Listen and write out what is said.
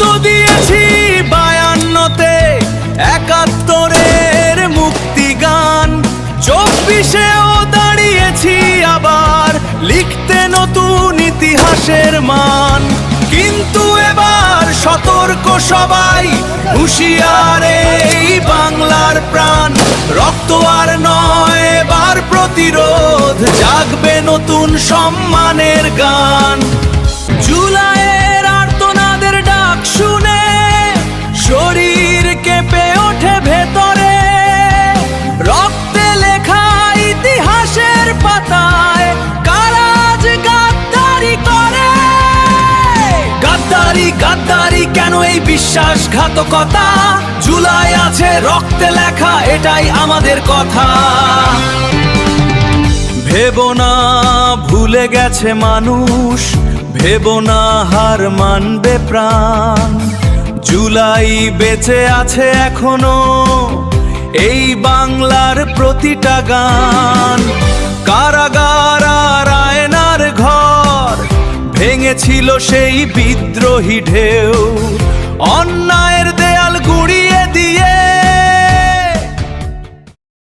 রক্ত দিয়েছি 52-তে, 71-এর মুক্তিগান, 24-এও দাঁড়িয়েছি আবার লিখতে নতুন ইতিহাসের মান। কিন্তু এবার সতর্ক সবাই, হুঁশিয়ার এই বাংলার প্রাণ। রক্ত আর নয়, এবার প্রতিরোধ, জাগবে নতুন সম্মানের গান। জুলাইয়ের আর্তনাদের ডাক শুনে শরীর কেঁপে ওঠে ভেতরে। রক্তে লেখা ইতিহাসের পাতায় কারা আজ গাদ্দারি করে। গাদ্দারি গাদ্দারি কেন, এই বিশ্বাসঘাতকতা? জুলাই আছে রক্তে লেখা, এটাই আমাদের কথা। ভেবো না ভুলে গেছে মানুষ, ভেবো না হার মানবে প্রাণ। জুলাই বেঁচে আছে এখনো, এই বাংলার প্রতিটা গান। কারাগার আর আয়নার ঘর ভেঙেছিল সেই বিদ্রোহী ঢেউ।